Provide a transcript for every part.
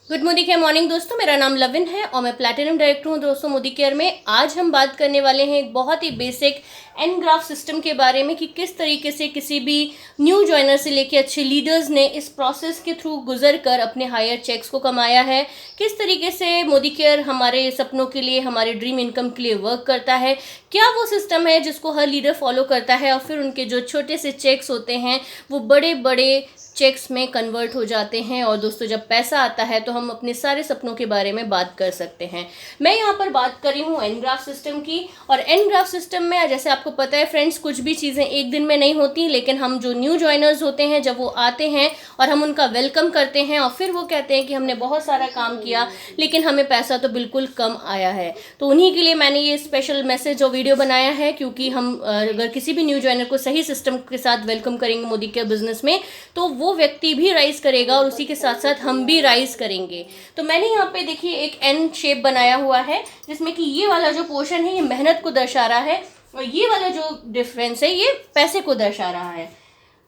Good Modi care morning दोस्तों, मेरा नाम लविन है और मैं प्लैटिनम डायरेक्टर हूं दोस्तों मोदी केयर में। आज हम बात करने वाले हैं एक बहुत ही बेसिक एनग्राफ्ट सिस्टम के बारे में कि किस तरीके से किसी भी न्यू ज्वाइनर से लेकर अच्छे लीडर्स ने इस प्रोसेस के थ्रू गुजर कर अपने हायर चेक्स को कमाया है। किस तरीके से मोदी केयर हमारे सपनों के लिए, हमारे ड्रीम इनकम के लिए वर्क करता है, क्या वो सिस्टम है जिसको हर लीडर फॉलो करता है और फिर उनके जो छोटे से चेक्स होते हैं वो बड़े बड़े चेक्स में कन्वर्ट हो जाते हैं। और दोस्तों, जब पैसा आता है तो हम अपने सारे सपनों के बारे में बात कर सकते हैं। मैं यहाँ पर बात कर रही हूँ एनग्राफ्ट सिस्टम की। और एनग्राफ्ट सिस्टम में जैसे आपको पता है फ्रेंड्स, कुछ भी चीज़ें एक दिन में नहीं होती, लेकिन हम जो न्यू ज्वाइनर्स होते हैं जब वो आते हैं और हम उनका वेलकम करते हैं और फिर वो कहते हैं कि हमने बहुत सारा काम किया लेकिन हमें पैसा तो बिल्कुल कम आया है, तो उन्हीं के लिए मैंने ये स्पेशल मैसेज और वीडियो बनाया है। क्योंकि हम अगर किसी भी न्यू ज्वाइनर को सही सिस्टम के साथ वेलकम करेंगे मोदी केयर बिजनेस में, तो वो व्यक्ति भी राइज करेगा और उसी के साथ साथ हम भी राइज करेंगे। तो मैंने यहाँ पे देखिए एक एन शेप बनाया हुआ है जिसमें कि ये वाला जो पोर्शन है ये मेहनत को दर्शा रहा है और ये वाला जो डिफरेंस है ये पैसे को दर्शा रहा है।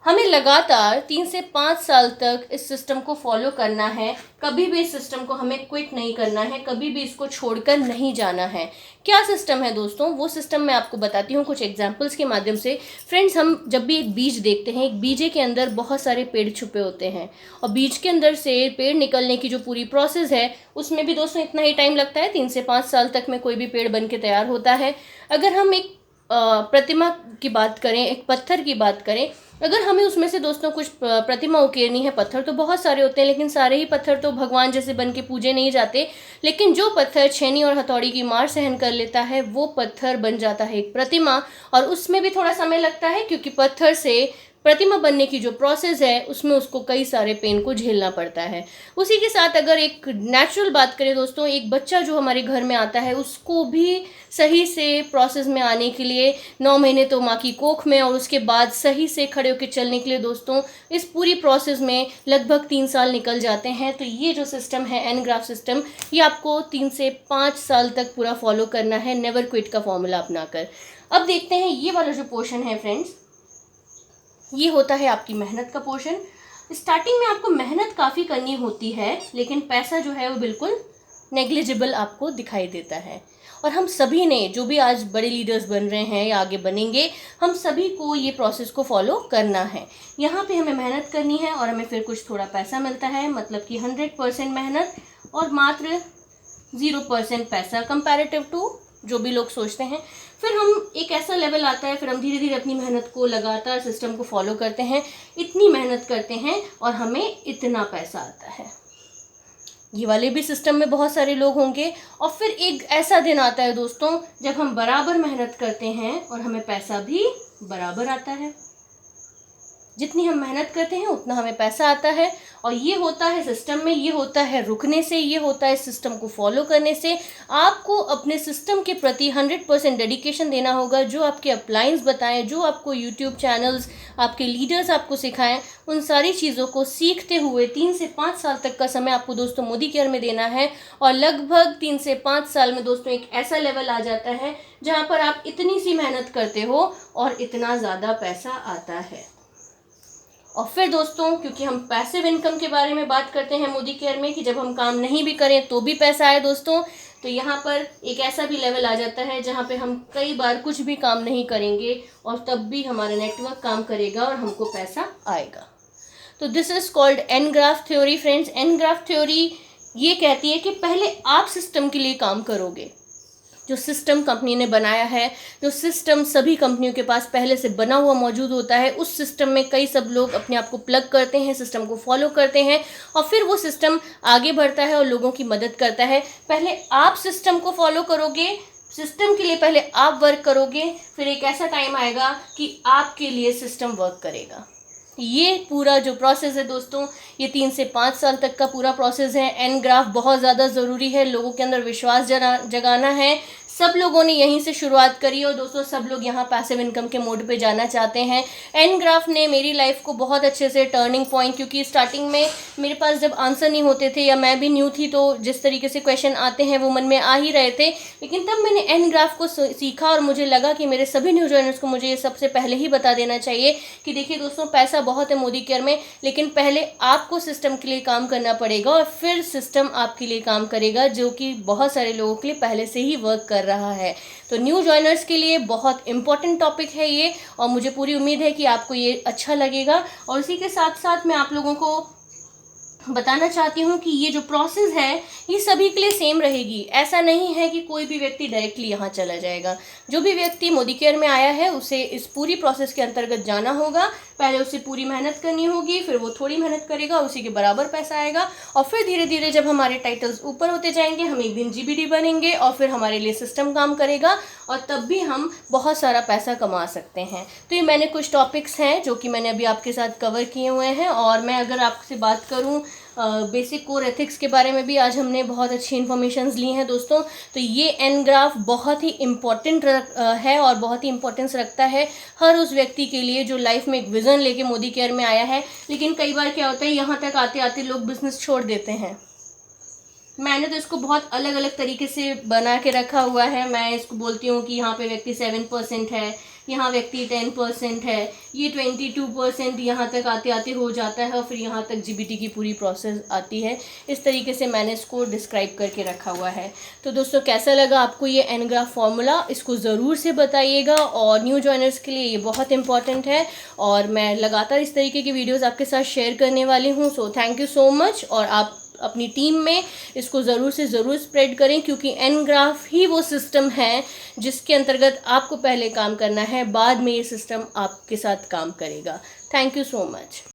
हमें लगातार 3 से 5 साल तक इस सिस्टम को फॉलो करना है। कभी भी इस सिस्टम को हमें क्विट नहीं करना है, कभी भी इसको छोड़कर नहीं जाना है। क्या सिस्टम है दोस्तों? वो सिस्टम मैं आपको बताती हूँ कुछ एग्जांपल्स के माध्यम से। फ्रेंड्स, हम जब भी एक बीज देखते हैं, एक बीजे के अंदर बहुत सारे पेड़ छुपे होते हैं और बीज के अंदर से पेड़ निकलने की जो पूरी प्रोसेस है उसमें भी दोस्तों इतना ही टाइम लगता है। 3 से 5 साल तक में कोई भी पेड़ बन के तैयार होता है। अगर हम एक प्रतिमा की बात करें, एक पत्थर की बात करें, अगर हमें उसमें से दोस्तों कुछ प्रतिमा उकेरनी है, पत्थर तो बहुत सारे होते हैं लेकिन सारे ही पत्थर तो भगवान जैसे बन के पूजे नहीं जाते। लेकिन जो पत्थर छेनी और हथौड़ी की मार सहन कर लेता है वो पत्थर बन जाता है एक प्रतिमा। और उसमें भी थोड़ा समय लगता है क्योंकि पत्थर से प्रतिमा बनने की जो प्रोसेस है उसमें उसको कई सारे पेन को झेलना पड़ता है। उसी के साथ अगर एक नेचुरल बात करें दोस्तों, एक बच्चा जो हमारे घर में आता है उसको भी सही से प्रोसेस में आने के लिए 9 महीने तो माँ की कोख में और उसके बाद सही से खड़े होकर चलने के लिए दोस्तों इस पूरी प्रोसेस में लगभग 3 साल निकल जाते हैं। तो ये जो सिस्टम है एनग्राफ्ट सिस्टम, ये आपको 3 से 5 साल तक पूरा फॉलो करना है, नेवर क्विट का फॉर्मूला अपनाकर। अब देखते हैं ये वाला जो पोर्शन है फ्रेंड्स, ये होता है आपकी मेहनत का पोर्शन। स्टार्टिंग में आपको मेहनत काफ़ी करनी होती है लेकिन पैसा जो है वो बिल्कुल नेग्लिजिबल आपको दिखाई देता है। और हम सभी ने, जो भी आज बड़े लीडर्स बन रहे हैं या आगे बनेंगे, हम सभी को ये प्रोसेस को फॉलो करना है। यहाँ पे हमें मेहनत करनी है और हमें फिर कुछ थोड़ा पैसा मिलता है, मतलब कि 100% मेहनत और मात्र 0% पैसा कंपैरेटिव टू जो भी लोग सोचते हैं। फिर हम एक ऐसा लेवल आता है, फिर हम धीरे धीरे अपनी मेहनत को लगातार सिस्टम को फॉलो करते हैं, इतनी मेहनत करते हैं और हमें इतना पैसा आता है। ये वाले भी सिस्टम में बहुत सारे लोग होंगे। और फिर एक ऐसा दिन आता है दोस्तों जब हम बराबर मेहनत करते हैं और हमें पैसा भी बराबर आता है। जितनी हम मेहनत करते हैं उतना हमें पैसा आता है। और ये होता है सिस्टम में, ये होता है रुकने से, ये होता है सिस्टम को फॉलो करने से। आपको अपने सिस्टम के प्रति 100% डेडिकेशन देना होगा। जो आपके अपलाइंस बताएं, जो आपको यूट्यूब चैनल्स, आपके लीडर्स आपको सिखाएं, उन सारी चीज़ों को सीखते हुए 3 से 5 साल तक का समय आपको दोस्तों मोदी केयर में देना है। और लगभग 3 से 5 साल में दोस्तों एक ऐसा लेवल आ जाता है जहाँ पर आप इतनी सी मेहनत करते हो और इतना ज़्यादा पैसा आता है। और फिर दोस्तों, क्योंकि हम पैसिव इनकम के बारे में बात करते हैं मोदी केयर में कि जब हम काम नहीं भी करें तो भी पैसा आए दोस्तों, तो यहाँ पर एक ऐसा भी लेवल आ जाता है जहाँ पे हम कई बार कुछ भी काम नहीं करेंगे और तब भी हमारा नेटवर्क काम करेगा और हमको पैसा आएगा। तो this is called engraft theory friends. Engraft theory ये कहती है कि पहले आप सिस्टम के लिए काम करोगे। जो सिस्टम कंपनी ने बनाया है, जो सिस्टम सभी कंपनियों के पास पहले से बना हुआ मौजूद होता है, उस सिस्टम में कई सब लोग अपने आप को प्लग करते हैं, सिस्टम को फॉलो करते हैं और फिर वो सिस्टम आगे बढ़ता है और लोगों की मदद करता है। पहले आप सिस्टम को फॉलो करोगे, सिस्टम के लिए पहले आप वर्क करोगे, फिर एक ऐसा टाइम आएगा कि आपके लिए सिस्टम वर्क करेगा। ये पूरा जो प्रोसेस है दोस्तों, ये 3 से 5 साल तक का पूरा प्रोसेस है। एनग्राफ्ट बहुत ज़्यादा ज़रूरी है, लोगों के अंदर विश्वास जगाना है, सब लोगों ने यहीं से शुरुआत करी और दोस्तों सब लोग यहाँ पैसिव इनकम के मोड पे जाना चाहते हैं। एन ग्राफ ने मेरी लाइफ को बहुत अच्छे से टर्निंग पॉइंट, क्योंकि स्टार्टिंग में मेरे पास जब आंसर नहीं होते थे या मैं भी न्यू थी तो जिस तरीके से क्वेश्चन आते हैं वो मन में आ ही रहे थे, लेकिन तब मैंने एन ग्राफ को सीखा और मुझे लगा कि मेरे सभी न्यू जॉइनर्स को मुझे ये सबसे पहले ही बता देना चाहिए कि देखिए दोस्तों, पैसा बहुत है मोदी केयर में, लेकिन पहले आपको सिस्टम के लिए काम करना पड़ेगा और फिर सिस्टम आपके लिए काम करेगा, जो कि बहुत सारे लोगों के लिए पहले से ही वर्क कर रहा है। तो न्यू जॉइनर्स के लिए बहुत इंपॉर्टेंट टॉपिक है ये, और मुझे पूरी उम्मीद है कि आपको ये अच्छा लगेगा। और इसी के साथ साथ मैं आप लोगों को बताना चाहती हूँ कि ये जो प्रोसेस है ये सभी के लिए सेम रहेगी। ऐसा नहीं है कि कोई भी व्यक्ति डायरेक्टली यहाँ चला जाएगा। जो भी व्यक्ति मोदी केयर में आया है उसे इस पूरी प्रोसेस के अंतर्गत जाना होगा। पहले उसे पूरी मेहनत करनी होगी, फिर वो थोड़ी मेहनत करेगा, उसी के बराबर पैसा आएगा, और फिर धीरे धीरे जब हमारे टाइटल्स ऊपर होते जाएंगे हम एक दिन जीबीडी बनेंगे और फिर हमारे लिए सिस्टम काम करेगा और तब भी हम बहुत सारा पैसा कमा सकते हैं। तो ये मैंने कुछ टॉपिक्स हैं जो कि मैंने अभी आपके साथ कवर किए हुए हैं। और मैं अगर आपसे बात करूँ बेसिक कोर एथिक्स के बारे में भी आज हमने बहुत अच्छी इन्फॉर्मेशंस ली हैं दोस्तों। तो ये एन ग्राफ बहुत ही इम्पॉर्टेंट है और बहुत ही इम्पोर्टेंस रखता है हर उस व्यक्ति के लिए जो लाइफ में एक विज़न लेके मोदी केयर में आया है। लेकिन कई बार क्या होता है, यहाँ तक आते आते लोग बिजनेस छोड़ देते हैं। मैंने तो इसको बहुत अलग अलग तरीके से बना के रखा हुआ है। मैं इसको बोलती हूँ कि यहाँ पे व्यक्ति 7% है, यहाँ व्यक्ति 10% है, ये 22% यहाँ तक आते आते हो जाता है और फिर यहाँ तक जीबीटी की पूरी प्रोसेस आती है। इस तरीके से मैंने इसको डिस्क्राइब करके रखा हुआ है। तो दोस्तों कैसा लगा आपको ये एन ग्राफ फॉर्मूला, इसको ज़रूर से बताइएगा। और न्यू जॉइनर्स के लिए ये बहुत इंपॉर्टेंट है और मैं लगातार इस तरीके की वीडियोज़ आपके साथ शेयर करने वाली हूँ। So thank you so much. और आप अपनी टीम में इसको ज़रूर से ज़रूर स्प्रेड करें, क्योंकि एन ग्राफ ही वो सिस्टम है जिसके अंतर्गत आपको पहले काम करना है, बाद में ये सिस्टम आपके साथ काम करेगा। Thank you so much.